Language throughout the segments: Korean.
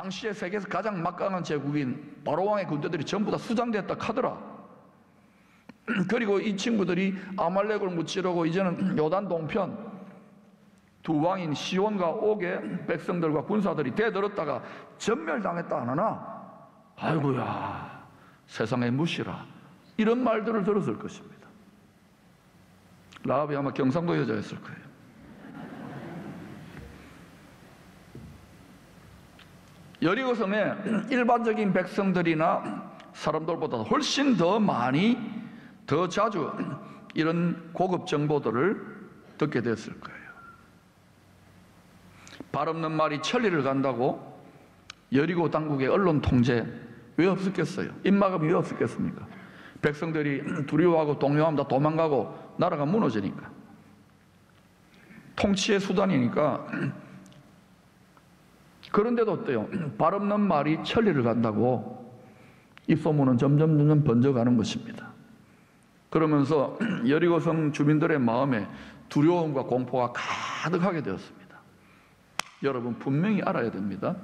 당시에 세계에서 가장 막강한 제국인 바로왕의 군대들이 전부 다 수장됐다 카더라. 그리고 이 친구들이 아말렉을 무찌르고 이제는 요단 동편 두 왕인 시온과 옥의 백성들과 군사들이 대들었다가 전멸당했다 안 하나? 아이고야, 세상에 무시라. 이런 말들을 들었을 것입니다. 라합이 아마 경상도 여자였을 거예요. 여리고성에 일반적인 백성들이나 사람들보다 훨씬 더 많이, 더 자주 이런 고급 정보들을 듣게 됐을 거예요. 발 없는 말이 천리를 간다고 여리고 당국의 언론 통제 왜 없었겠어요? 입막음이 왜 없었겠습니까? 백성들이 두려워하고 동요하면 다 도망가고 나라가 무너지니까. 통치의 수단이니까. 그런데도 어때요? 발 없는 말이 천리를 간다고 입소문은 점점 번져가는 것입니다. 그러면서 여리고성 주민들의 마음에 두려움과 공포가 가득하게 되었습니다. 여러분 분명히 알아야 됩니다.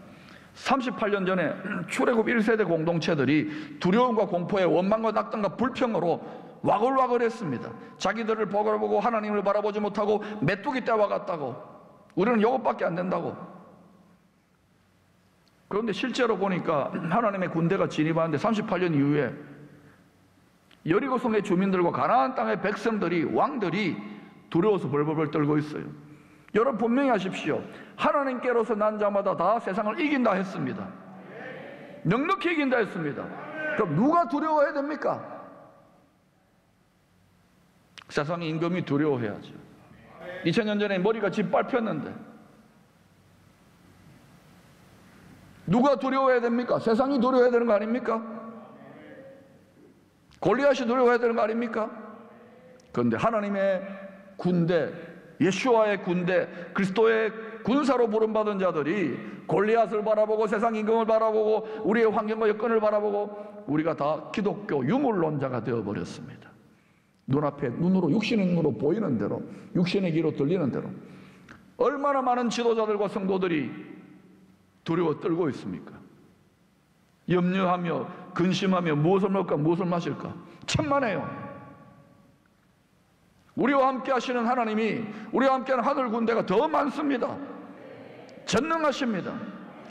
38년 전에 출애굽 1세대 공동체들이 두려움과 공포에 원망과 낙담과 불평으로 와글와글했습니다. 자기들을 바라보고 하나님을 바라보지 못하고 메뚜기 떼와 같다고, 우리는 이것밖에 안 된다고. 그런데 실제로 보니까 하나님의 군대가 진입하는데 38년 이후에 여리고성의 주민들과 가나안 땅의 백성들이, 왕들이 두려워서 벌벌 떨고 있어요. 여러분 분명히 하십시오. 하나님께로서 난 자마다 다 세상을 이긴다 했습니다. 넉넉히 이긴다 했습니다. 그럼 누가 두려워해야 됩니까? 세상의 임금이 두려워해야죠. 2000년 전에 머리가 짓밟혔는데 누가 두려워해야 됩니까? 세상이 두려워해야 되는 거 아닙니까? 골리앗이 두려워해야 되는 거 아닙니까? 그런데 하나님의 군대, 예수와의 군대, 그리스도의 군사로 부름받은 자들이 골리앗을 바라보고 세상 임금을 바라보고 우리의 환경과 여건을 바라보고 우리가 다 기독교 유물론자가 되어버렸습니다. 눈앞에 눈으로, 육신의 눈으로 보이는 대로, 육신의 귀로 들리는 대로. 얼마나 많은 지도자들과 성도들이 두려워 떨고 있습니까? 염려하며 근심하며 무엇을 먹을까 무엇을 마실까 천만에요. 우리와 함께 하시는 하나님이, 우리와 함께하는 하늘 군대가 더 많습니다. 전능하십니다.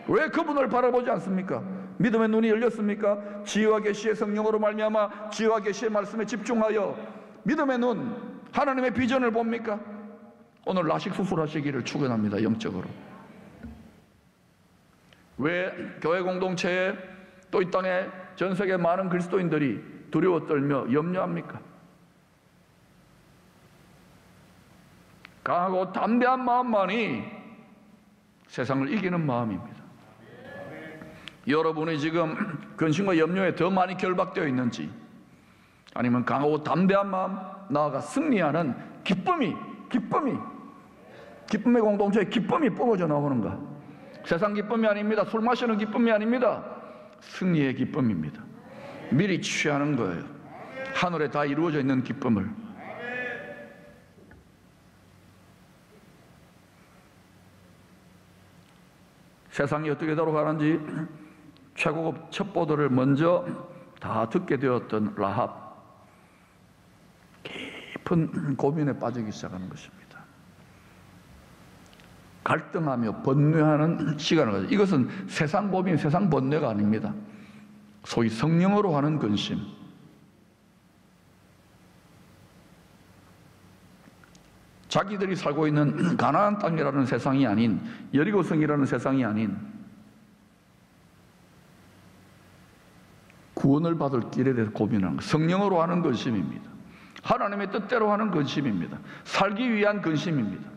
왜 그분을 바라보지 않습니까? 믿음의 눈이 열렸습니까? 지혜와 계시의 성령으로 말미암아 지혜와 계시의 말씀에 집중하여 믿음의 눈, 하나님의 비전을 봅니까? 오늘 라식 수술하시기를 축원합니다. 영적으로. 왜 교회 공동체에 또 이 땅에 전 세계 많은 그리스도인들이 두려워 떨며 염려합니까? 강하고 담대한 마음만이 세상을 이기는 마음입니다. 여러분이 지금 근심과 염려에 더 많이 결박되어 있는지, 아니면 강하고 담대한 마음, 나아가 승리하는 기쁨의 공동체에 기쁨이 뿜어져 나오는가? 세상 기쁨이 아닙니다. 술 마시는 기쁨이 아닙니다. 승리의 기쁨입니다. 미리 취하는 거예요. 하늘에 다 이루어져 있는 기쁨을. 세상이 어떻게 돌아가는지 최고급 첩보들을 먼저 다 듣게 되었던 라합, 깊은 고민에 빠지기 시작하는 것입니다. 갈등하며 번뇌하는 시간을 가져. 이것은 세상 고민, 세상 번뇌가 아닙니다. 소위 성령으로 하는 근심. 자기들이 살고 있는 가나안 땅이라는 세상이 아닌, 여리고성이라는 세상이 아닌 구원을 받을 길에 대해서 고민하는 것. 성령으로 하는 근심입니다. 하나님의 뜻대로 하는 근심입니다. 살기 위한 근심입니다.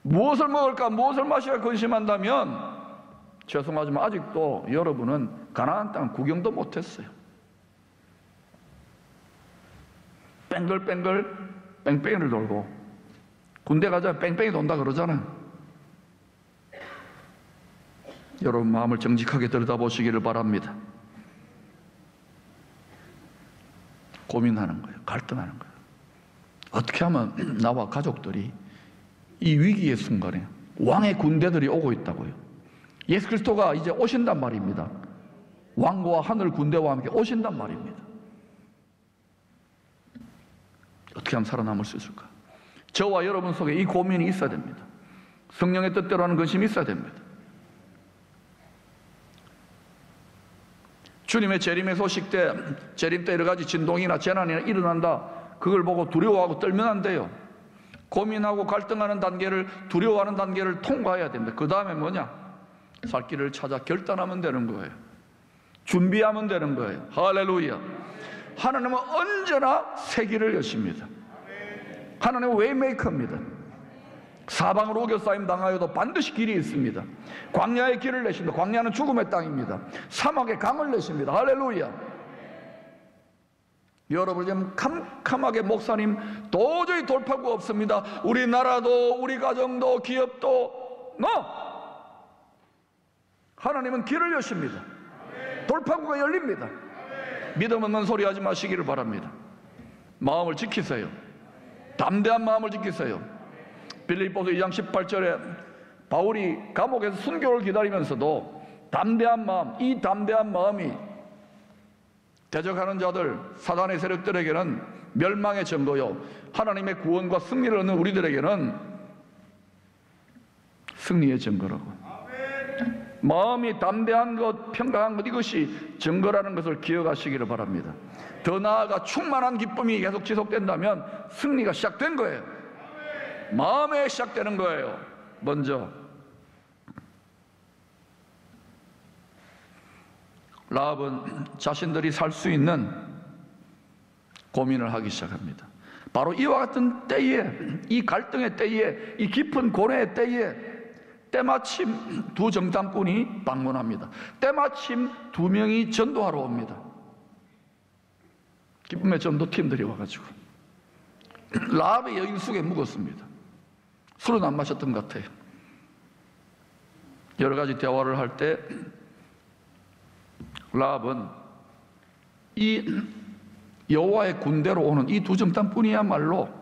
무엇을 먹을까, 무엇을 마실까 근심한다면 죄송하지만 아직도 여러분은 가나안 땅 구경도 못했어요. 뺑글뺑글 뺑뺑이를 돌고, 군대 가자 뺑뺑이 돈다 그러잖아요. 여러분 마음을 정직하게 들여다보시기를 바랍니다. 고민하는 거예요. 갈등하는 거예요. 어떻게 하면 나와 가족들이 이 위기의 순간에 왕의 군대들이 오고 있다고요. 예수 그리스도가 이제 오신단 말입니다. 왕과 하늘 군대와 함께 오신단 말입니다. 어떻게 하면 살아남을 수 있을까? 저와 여러분 속에 이 고민이 있어야 됩니다. 성령의 뜻대로 하는 근심이 있어야 됩니다. 주님의 재림의 소식 때, 재림 때 여러 가지 진동이나 재난이 일어난다. 그걸 보고 두려워하고 떨면 안 돼요. 고민하고 갈등하는 단계를, 두려워하는 단계를 통과해야 됩니다. 그 다음에 뭐냐? 살 길을 찾아 결단하면 되는 거예요. 준비하면 되는 거예요. 할렐루야. 하나님은 언제나 새 길을 여십니다. 하나님은 웨이메이커입니다. 사방으로 오겨싸임 당하여도 반드시 길이 있습니다. 광야의 길을 내십니다. 광야는 죽음의 땅입니다. 사막의 강을 내십니다. 할렐루야. 여러분 지금 캄캄하게 목사님 도저히 돌파구가 없습니다. 우리 나라도 우리 가정도 기업도 하나님은 길을 여십니다. 돌파구가 열립니다. 믿음 없는 소리 하지 마시기를 바랍니다. 마음을 지키세요. 담대한 마음을 지키세요. 빌립보서 2장 18절에 바울이 감옥에서 순교를 기다리면서도 담대한 마음, 이 담대한 마음이 대적하는 자들, 사단의 세력들에게는 멸망의 증거요, 하나님의 구원과 승리를 얻는 우리들에게는 승리의 증거라고. 마음이 담대한 것, 평강한 것, 이것이 증거라는 것을 기억하시기를 바랍니다. 더 나아가 충만한 기쁨이 계속 지속된다면 승리가 시작된 거예요. 마음에 시작되는 거예요. 먼저 라합은 자신들이 살 수 있는 고민을 하기 시작합니다. 바로 이와 같은 때에, 이 갈등의 때에, 이 깊은 고뇌의 때에 때마침 두 정탐꾼이 방문합니다. 때마침 두 명이 전도하러 옵니다. 기쁨의 전도팀들이 와가지고 라합의 여인 속에 묵었습니다. 술은 안 마셨던 것 같아요. 여러 가지 대화를 할 때 라합은 이 여호와의 군대로 오는 이 두 정탐꾼이야말로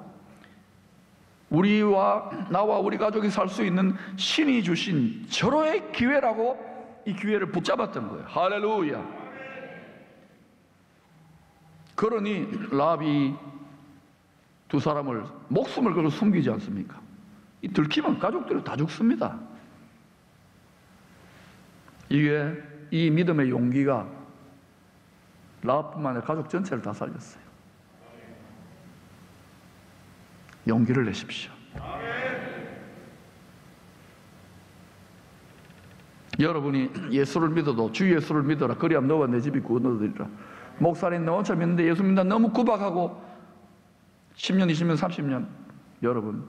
나와 우리 가족이 살 수 있는 신이 주신 절호의 기회라고 이 기회를 붙잡았던 거예요. 할렐루야. 그러니 라합이 두 사람을 목숨을 걸고 숨기지 않습니까? 이 들키면 가족들이 다 죽습니다. 이게 이 믿음의 용기가 라합뿐만 아니라 가족 전체를 다 살렸어요. 용기를 내십시오. 여러분이 예수를 믿어도 주 예수를 믿어라. 그리하면 너와 내 집이 구원 얻으리라. 목사님 너 혼자 믿는데 예수 믿는다 너무 구박하고 10년, 20년, 30년 여러분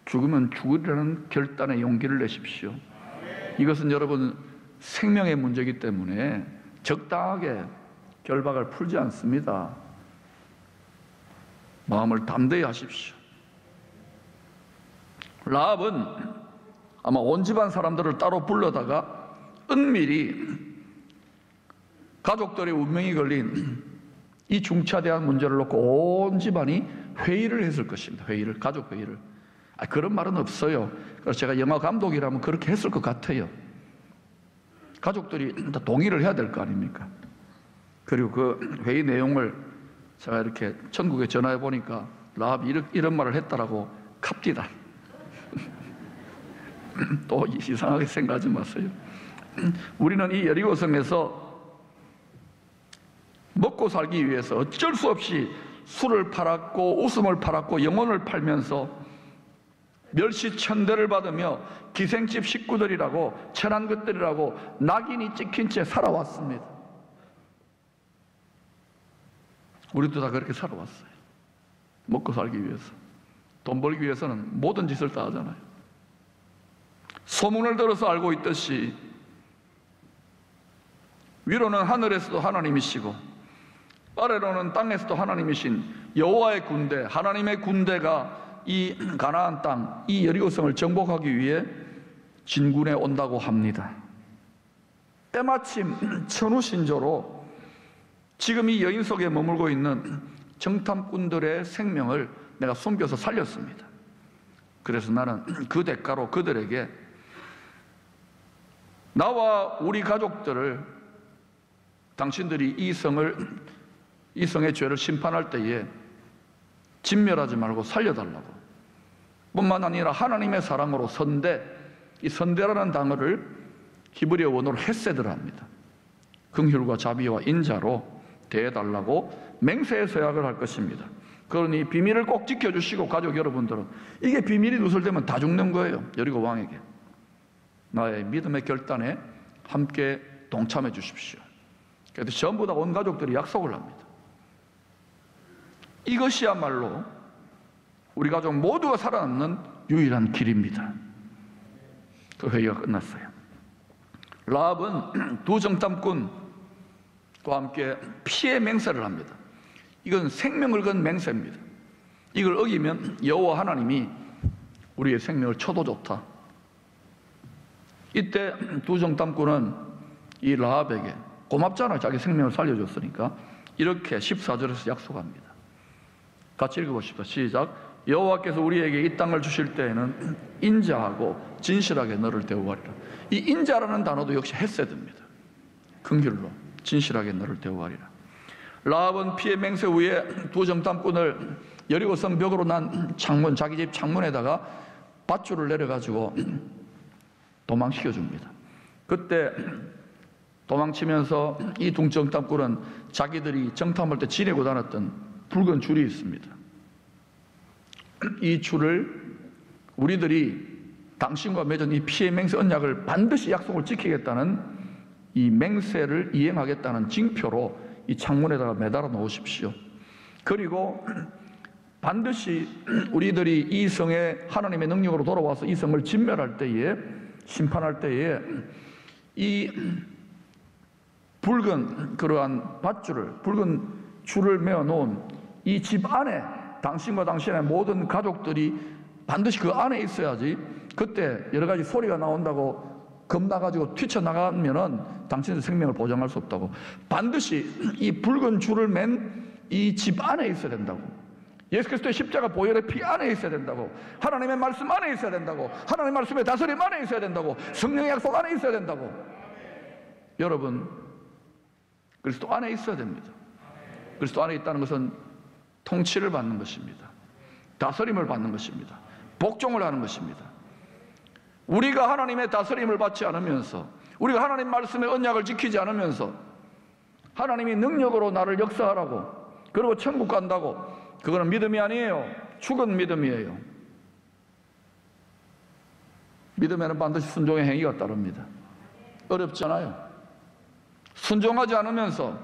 죽으면 죽으리라는 결단의 용기를 내십시오. 이것은 여러분 생명의 문제이기 때문에 적당하게 결박을 풀지 않습니다. 마음을 담대히 하십시오. 라합은 아마 온 집안 사람들을 따로 불러다가 은밀히 가족들의 운명이 걸린 이 중차대한 문제를 놓고 온 집안이 회의를 했을 것입니다. 가족 회의를. 그런 말은 없어요. 그래서 제가 영화 감독이라면 그렇게 했을 것 같아요. 가족들이 다 동의를 해야 될 거 아닙니까? 그리고 그 회의 내용을 제가 이렇게 천국에 전화해 보니까 라합이 이런 말을 했다라고 갑디다. 또 이상하게 생각하지 마세요. 우리는 이 여리고성에서 먹고 살기 위해서 어쩔 수 없이 술을 팔았고 웃음을 팔았고 영혼을 팔면서 멸시천대를 받으며 기생집 식구들이라고 천한 것들이라고 낙인이 찍힌 채 살아왔습니다. 우리도 다 그렇게 살아왔어요. 먹고 살기 위해서, 돈 벌기 위해서는 모든 짓을 다 하잖아요. 소문을 들어서 알고 있듯이 위로는 하늘에서도 하나님이시고 아래로는 땅에서도 하나님이신 여호와의 군대, 하나님의 군대가 이 가나안 땅, 이 여리고성을 정복하기 위해 진군해 온다고 합니다. 때마침 천우신조로 지금 이 여인 속에 머물고 있는 정탐꾼들의 생명을 내가 숨겨서 살렸습니다. 그래서 나는 그 대가로 그들에게 나와 우리 가족들을 당신들이 이 성의 죄를 심판할 때에 진멸하지 말고 살려달라고. 뿐만 아니라 하나님의 사랑으로 선대, 이 선대라는 단어를 히브리어 원어로 헤세드라 합니다. 긍휼과 자비와 인자로 대해달라고 맹세의 서약을 할 것입니다. 그러니 비밀을 꼭 지켜주시고 가족 여러분들은, 이게 비밀이 누설되면 다 죽는 거예요. 여리고 왕에게. 나의 믿음의 결단에 함께 동참해 주십시오. 그래서 전부 다 온 가족들이 약속을 합니다. 이것이야말로 우리 가족 모두가 살아남는 유일한 길입니다. 그 회의가 끝났어요. 라합은 두 정탐꾼과 함께 피해 맹세를 합니다. 이건 생명을 건 맹세입니다. 이걸 어기면 여호와 하나님이 우리의 생명을 쳐도 좋다. 이때 두 정탐꾼은 이 라합에게 고맙잖아요. 자기 생명을 살려줬으니까. 이렇게 14절에서 약속합니다. 같이 읽어보십시오. 시작. 여호와께서 우리에게 이 땅을 주실 때에는 인자하고 진실하게 너를 대우하리라. 이 인자라는 단어도 역시 헤세드입니다. 긍휼로 진실하게 너를 대우하리라. 라합은 피해 맹세 후에 두 정탐꾼을 여리고성 벽으로 난 창문, 자기 집 창문에다가 밧줄을 내려가지고 도망시켜 줍니다. 그때 도망치면서 이 두 정탐꾼은 자기들이 정탐할 때 지내고 다녔던 붉은 줄이 있습니다. 이 줄을 우리들이 당신과 맺은 이 피해 맹세 언약을 반드시 약속을 지키겠다는 이 맹세를 이행하겠다는 징표로 이 창문에다가 매달아 놓으십시오. 그리고 반드시 우리들이 이 성에 하나님의 능력으로 돌아와서 이 성을 진멸할 때에, 심판할 때에 이 붉은 그러한 밧줄을, 붉은 줄을 메어 놓은 이 집 안에 당신과 당신의 모든 가족들이 반드시 그 안에 있어야지, 그때 여러 가지 소리가 나온다고 겁나가지고 뛰쳐나가면은 당신의 생명을 보장할 수 없다고. 반드시 이 붉은 줄을 맨 이 집 안에 있어야 된다고. 예수 그리스도의 십자가 보혈의 피 안에 있어야 된다고. 하나님의 말씀 안에 있어야 된다고. 하나님의 말씀의 다스림 안에 있어야 된다고. 성령의 약속 안에 있어야 된다고. 여러분, 그리스도 안에 있어야 됩니다. 그리스도 안에 있다는 것은 통치를 받는 것입니다. 다스림을 받는 것입니다. 복종을 하는 것입니다. 우리가 하나님의 다스림을 받지 않으면서, 우리가 하나님 말씀의 언약을 지키지 않으면서 하나님이 능력으로 나를 역사하라고, 그리고 천국 간다고, 그거는 믿음이 아니에요. 죽은 믿음이에요. 믿음에는 반드시 순종의 행위가 따릅니다. 어렵잖아요. 순종하지 않으면서,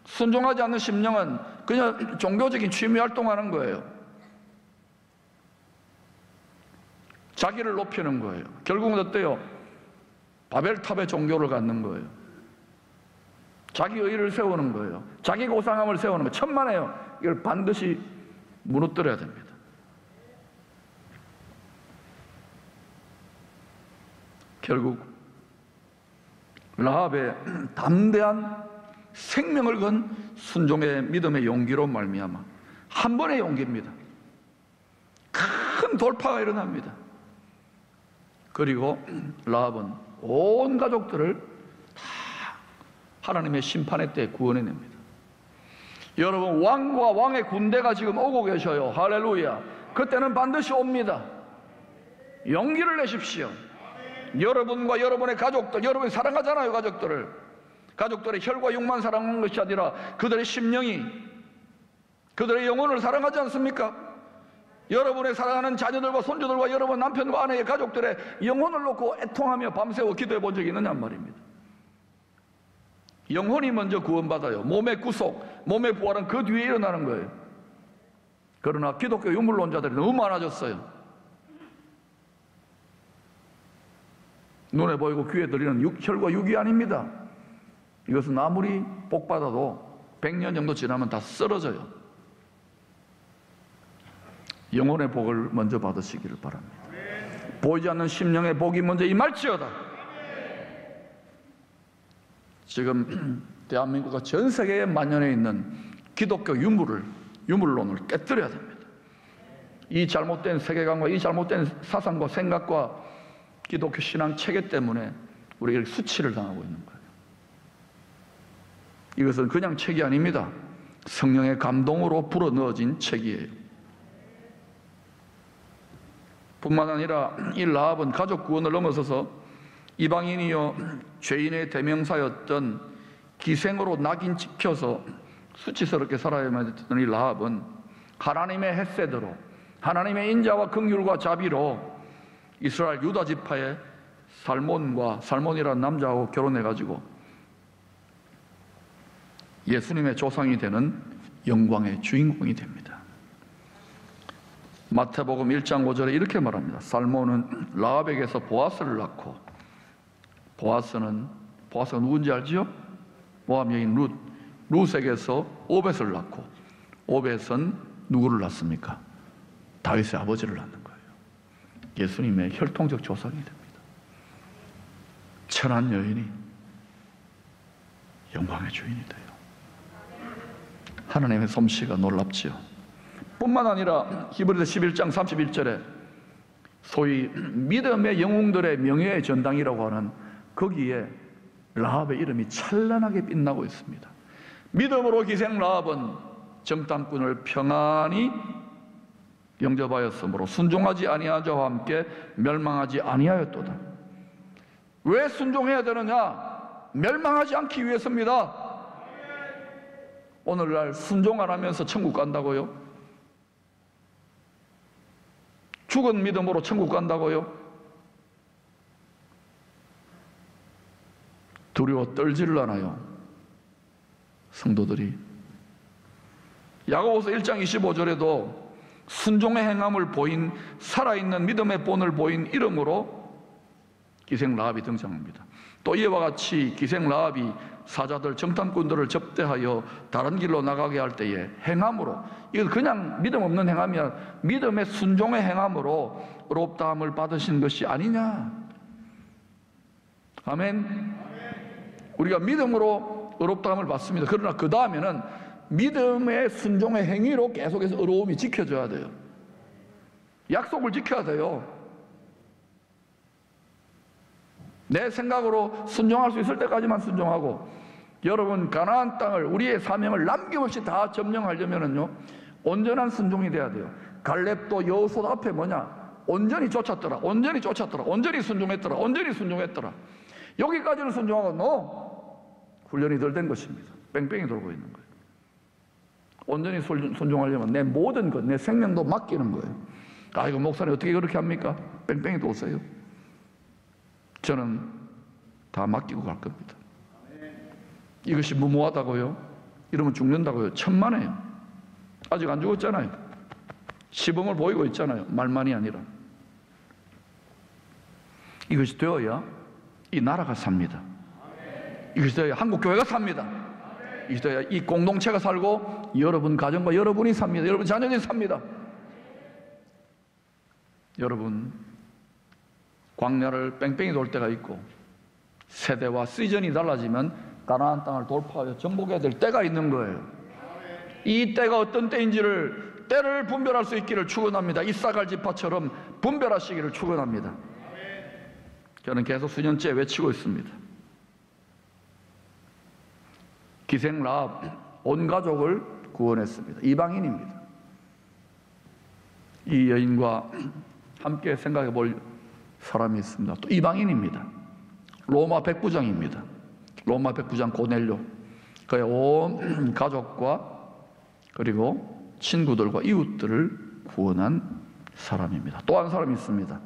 순종하지 않는 심령은 그냥 종교적인 취미 활동하는 거예요. 자기를 높이는 거예요. 결국은 어때요? 바벨탑의 종교를 갖는 거예요. 자기 의를 세우는 거예요. 자기 고상함을 세우는 거예요. 천만에요. 이걸 반드시 무너뜨려야 됩니다. 결국 라합의 담대한 생명을 건 순종의 믿음의 용기로 말미암아 한 번의 용기입니다. 큰 돌파가 일어납니다. 그리고 라합은 온 가족들을 다 하나님의 심판의 때에 구원해냅니다. 여러분, 왕과 왕의 군대가 지금 오고 계셔요. 할렐루야. 그때는 반드시 옵니다. 용기를 내십시오. 여러분과 여러분의 가족들, 여러분이 사랑하잖아요. 가족들의 혈과 육만 사랑하는 것이 아니라 그들의 심령이, 그들의 영혼을 사랑하지 않습니까? 여러분의 사랑하는 자녀들과 손주들과 여러분 남편과 아내의 가족들의 영혼을 놓고 애통하며 밤새워 기도해 본 적이 있느냐 말입니다. 영혼이 먼저 구원받아요. 몸의 구속, 몸의 부활은 그 뒤에 일어나는 거예요. 그러나 기독교 유물론자들이 너무 많아졌어요. 눈에 보이고 귀에 들리는 혈과 육이 아닙니다. 이것은 아무리 복받아도 100년 정도 지나면 다 쓰러져요. 영혼의 복을 먼저 받으시기를 바랍니다. 보이지 않는 심령의 복이 먼저 임할지어다. 지금 대한민국과 전 세계에 만연해 있는 기독교 유물론을 깨뜨려야 됩니다. 이 잘못된 세계관과 이 잘못된 사상과 생각과 기독교 신앙 체계 때문에 우리가 이렇게 수치를 당하고 있는 거예요. 이것은 그냥 책이 아닙니다. 성령의 감동으로 불어넣어진 책이에요. 뿐만 아니라 이 라합은 가족 구원을 넘어서서 이방인이요 죄인의 대명사였던 기생으로 낙인 찍혀서 수치스럽게 살아야만 했던 이 라합은 하나님의 헷세대로, 하나님의 인자와 긍휼과 자비로 이스라엘 유다 지파의 살몬이라는 남자하고 결혼해가지고 예수님의 조상이 되는 영광의 주인공이 됩니다. 마태복음 1장 5절에 이렇게 말합니다. 살몬은 라합에게서 보아스를 낳고, 보아스가 누군지 알지요? 모압 여인 룻에게서 오벳을 낳고, 오벳은 누구를 낳습니까? 다윗의 아버지를 낳는 거예요. 예수님의 혈통적 조상이 됩니다. 천한 여인이 영광의 주인이 돼요. 하나님의 솜씨가 놀랍지요. 뿐만 아니라 히브리서 11장 31절에 소위 믿음의 영웅들의 명예의 전당이라고 하는 거기에 라합의 이름이 찬란하게 빛나고 있습니다. 믿음으로 기생 라합은 정탐꾼을 평안히 영접하였으므로 순종하지 아니한 자와 함께 멸망하지 아니하였도다. 왜 순종해야 되느냐? 멸망하지 않기 위해서입니다. 오늘날 순종 안 하면서 천국 간다고요? 죽은 믿음으로 천국 간다고요? 두려워 떨지를 않아요, 성도들이. 야고보서 1장 25절에도 순종의 행함을 보인, 살아있는 믿음의 본을 보인 이름으로 기생 라합이 등장합니다. 또 이와 같이 기생 라합이 사자들, 정탐꾼들을 접대하여 다른 길로 나가게 할 때에 행함으로, 이건 그냥 믿음 없는 행함이 아니라 믿음의 순종의 행함으로 의롭다함을 받으신 것이 아니냐. 아멘. 우리가 믿음으로 의롭다함을 받습니다. 그러나 그 다음에는 믿음의 순종의 행위로 계속해서 의로움이 지켜져야 돼요. 약속을 지켜야 돼요. 내 생각으로 순종할 수 있을 때까지만 순종하고, 여러분 가나안 땅을, 우리의 사명을 남김없이 다 점령하려면은요 온전한 순종이 돼야 돼요. 갈렙도 여호수아 앞에 뭐냐? 온전히 쫓았더라, 온전히 쫓았더라, 온전히 순종했더라, 온전히 순종했더라. 여기까지는 순종하고 훈련이 덜 된 것입니다. 뺑뺑이 돌고 있는 거예요. 온전히 순종하려면 내 모든 것, 내 생명도 맡기는 거예요. 이거 목사님 어떻게 그렇게 합니까? 뺑뺑이 도세요. 저는 다 맡기고 갈 겁니다. 이것이 무모하다고요? 이러면 죽는다고요? 천만에요. 아직 안 죽었잖아요. 시범을 보이고 있잖아요. 말만이 아니라. 이것이 되어야 이 나라가 삽니다. 이것이 되어야 한국 교회가 삽니다. 이것이 되어야 이 공동체가 살고 여러분 가정과 여러분이 삽니다. 여러분 자녀들이 삽니다. 여러분 광야를 뺑뺑이 돌 때가 있고 세대와 시즌이 달라지면 가나안 땅을 돌파하여 정복해야 될 때가 있는 거예요. 이 때가 어떤 때를 분별할 수 있기를 축원합니다. 이사갈 지파처럼 분별하시기를 축원합니다. 저는 계속 수년째 외치고 있습니다. 기생 라합 온 가족을 구원했습니다. 이방인입니다. 이 여인과 함께 생각해 볼 사람이 있습니다. 또 이방인입니다. 로마 백부장입니다. 로마 백부장 고넬료, 그의 온 가족과 그리고 친구들과 이웃들을 구원한 사람입니다. 또 한 사람이 있습니다.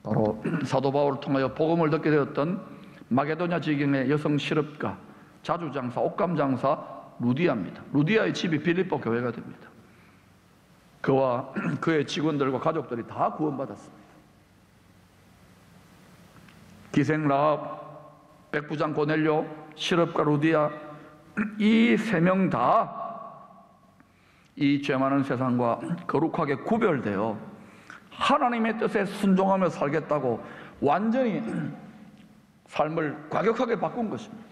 바로 사도 바울을 통하여 복음을 듣게 되었던 마게도냐 지경의 여성 실업가, 자주장사, 옷감장사 루디아입니다. 루디아의 집이 빌립보 교회가 됩니다. 그와 그의 직원들과 가족들이 다 구원받았습니다. 기생 라합, 백부장 고넬료, 실업가 루디아, 이 세 명 다 이 죄 많은 세상과 거룩하게 구별되어 하나님의 뜻에 순종하며 살겠다고 완전히 삶을 과격하게 바꾼 것입니다.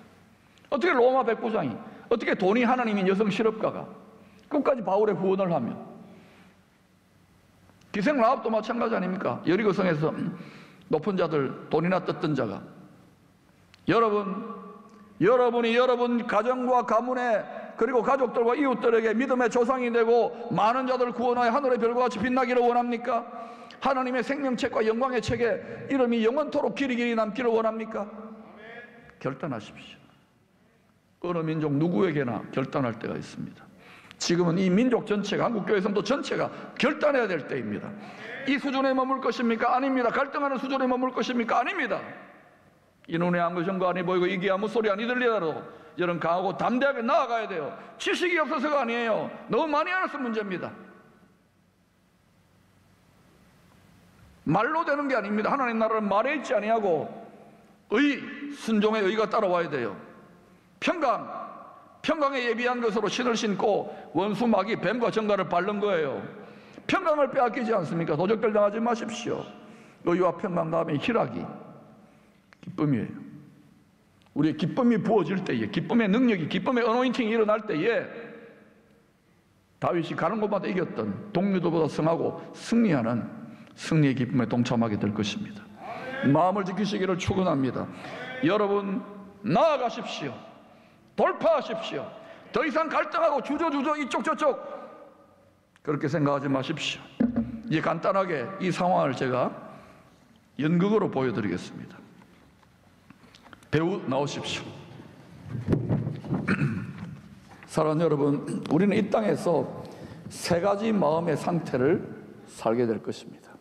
어떻게 로마 백부장이, 어떻게 돈이 하나님인 여성 실업가가 끝까지 바울의 후원을 하며, 기생 라합도 마찬가지 아닙니까? 여리고성에서 높은 자들, 돈이나 뜯던 자가 여러분이 여러분 가정과 가문에 그리고 가족들과 이웃들에게 믿음의 조상이 되고 많은 자들 구원하여 하늘의 별과 같이 빛나기를 원합니까? 하나님의 생명책과 영광의 책에 이름이 영원토록 길이 남기를 원합니까? 결단하십시오. 어느 민족 누구에게나 결단할 때가 있습니다. 지금은 이 민족 전체가, 한국교회 성도 전체가 결단해야 될 때입니다. 이 수준에 머물 것입니까? 아닙니다. 갈등하는 수준에 머물 것입니까? 아닙니다. 이 눈에 아무 증거 아니 보이고 이게 아무 소리 아니 들리더라도 여러분 강하고 담대하게 나아가야 돼요. 지식이 없어서가 아니에요. 너무 많이 알아서 문제입니다. 말로 되는 게 아닙니다. 하나님 나라는 말에 있지 아니하고 순종의 의가 따라와야 돼요. 평강에 예비한 것으로 신을 신고 원수 마귀 뱀과 정갈을 밟는 거예요. 평강을 빼앗기지 않습니까? 도적들 당하지 마십시오. 의와 평강 다음에 희락이 기쁨이에요. 우리의 기쁨이 부어질 때에, 기쁨의 능력이, 기쁨의 어노인팅이 일어날 때에 다윗이 가는 곳마다 이겼던 동료들보다 승하고 승리하는 승리의 기쁨에 동참하게 될 것입니다. 마음을 지키시기를 축원합니다. 여러분 나아가십시오. 돌파하십시오. 더 이상 갈등하고 주저주저 이쪽 저쪽 그렇게 생각하지 마십시오. 이제 간단하게 이 상황을 제가 연극으로 보여드리겠습니다. 배우 나오십시오. 사랑하는 여러분, 우리는 이 땅에서 세 가지 마음의 상태를 살게 될 것입니다.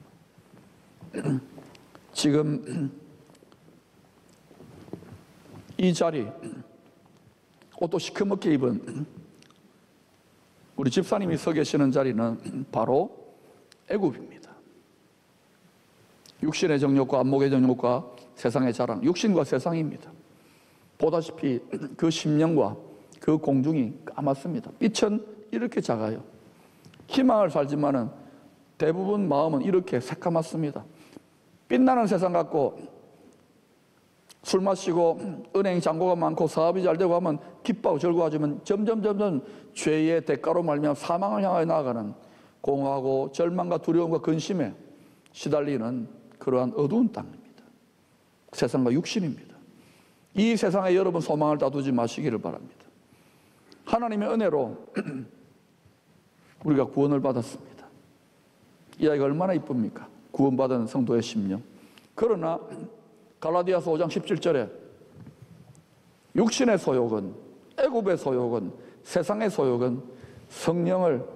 지금 이 자리 옷도 시커멓게 입은 우리 집사님이 서 계시는 자리는 바로 애굽입니다. 육신의 정욕과 안목의 정욕과 세상의 자랑, 육신과 세상입니다. 보다시피 그 심령과 그 공중이 까맣습니다. 빛은 이렇게 작아요. 희망을 살지만은 대부분 마음은 이렇게 새까맣습니다. 빛나는 세상 같고 술 마시고 은행 잔고가 많고 사업이 잘 되고 하면 기뻐하고 즐거워하지만 점점 죄의 대가로 말미암아 사망을 향하여 나아가는 공허하고 절망과 두려움과 근심에 시달리는 그러한 어두운 땅입니다. 세상과 육신입니다. 이 세상에 여러분 소망을 다 두지 마시기를 바랍니다. 하나님의 은혜로 우리가 구원을 받았습니다. 이 아이가 얼마나 이쁩니까? 구원받은 성도의 심령. 그러나 갈라디아서 5장 17절에 육신의 소욕은, 애굽의 소욕은, 세상의 소욕은 성령을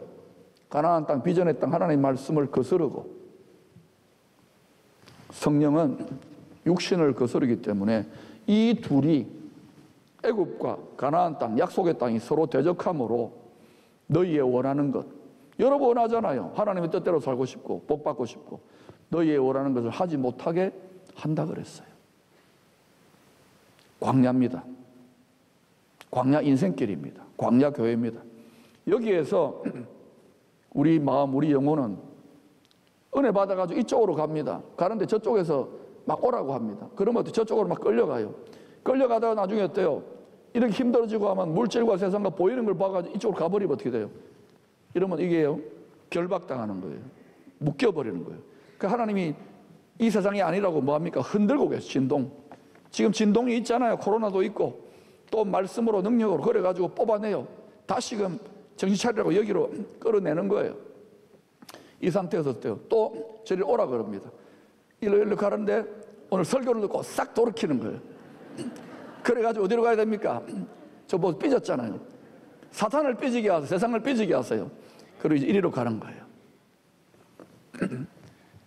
가나안 땅, 비전의 땅 하나님의 말씀을 거스르고 성령은 육신을 거스르기 때문에 이 둘이 애굽과 가나안 땅, 약속의 땅이 서로 대적함으로 너희의 원하는 것, 여러분 원하잖아요. 하나님의 뜻대로 살고 싶고 복 받고 싶고 너희의 원하는 것을 하지 못하게 한다 그랬어요. 광야입니다. 광야 인생길입니다. 광야 교회입니다. 여기에서 우리 마음, 우리 영혼은 은혜 받아가지고 이쪽으로 갑니다. 가는데 저쪽에서 막 오라고 합니다. 그러면 저쪽으로 막 끌려가요. 끌려가다가 나중에 어때요? 이렇게 힘들어지고 하면 물질과 세상과 보이는 걸 봐가지고 이쪽으로 가버리면 어떻게 돼요? 이러면 이게요, 결박당하는 거예요. 묶여버리는 거예요. 그러니까 하나님이 이 세상이 아니라고 뭐합니까? 흔들고 계세요. 진동. 지금 진동이 있잖아요. 코로나도 있고 또 말씀으로 능력으로 그래가지고 뽑아내요. 다시금 정신 차리라고 여기로 끌어내는 거예요. 이 상태에서 어때요? 또 저리 오라 그럽니다. 일로 가는데 오늘 설교를 듣고 싹 돌이키는 거예요. 그래가지고 어디로 가야 됩니까? 저 뭐 삐졌잖아요. 사탄을 삐지게 하세요. 세상을 삐지게 하세요. 그리고 이제 이리로 가는 거예요.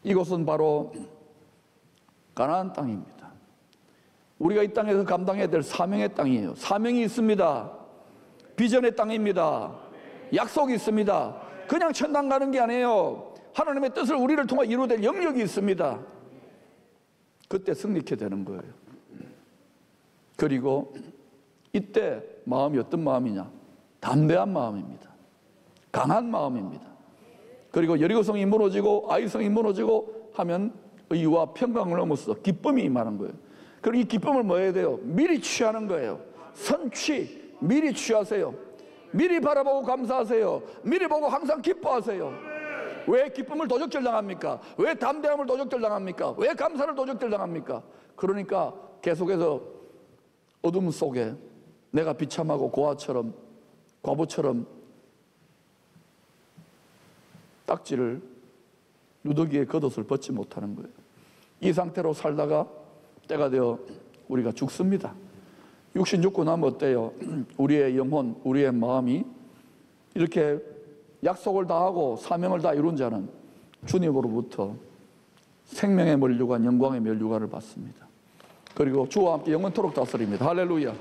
이곳은 바로 가나안 땅입니다. 우리가 이 땅에서 감당해야 될 사명의 땅이에요. 사명이 있습니다. 비전의 땅입니다. 약속이 있습니다. 그냥 천당 가는 게 아니에요. 하나님의 뜻을 우리를 통해 이루어낼 영역이 있습니다. 그때 승리케 되는 거예요. 그리고 이때 마음이 어떤 마음이냐? 담대한 마음입니다. 강한 마음입니다. 그리고 여리고성이 무너지고 아이성이 무너지고 하면 의와 평강을 넘어서 기쁨이 임하는 거예요. 그리고 이 기쁨을 뭐 해야 돼요? 미리 취하는 거예요. 선취, 미리 취하세요. 미리 바라보고 감사하세요. 미리 보고 항상 기뻐하세요. 왜 기쁨을 도적질 당합니까? 왜 담대함을 도적질 당합니까? 왜 감사를 도적질 당합니까? 그러니까 계속해서 어둠 속에 내가 비참하고 고아처럼, 과부처럼 딱지를 누더기에 겉옷을 벗지 못하는 거예요. 이 상태로 살다가 때가 되어 우리가 죽습니다. 육신 죽고 나면 어때요? 우리의 영혼, 우리의 마음이 이렇게 약속을 다 하고 사명을 다 이룬 자는 주님으로부터 생명의 면류관, 영광의 면류관을 받습니다. 그리고 주와 함께 영원토록 다스립니다. 할렐루야.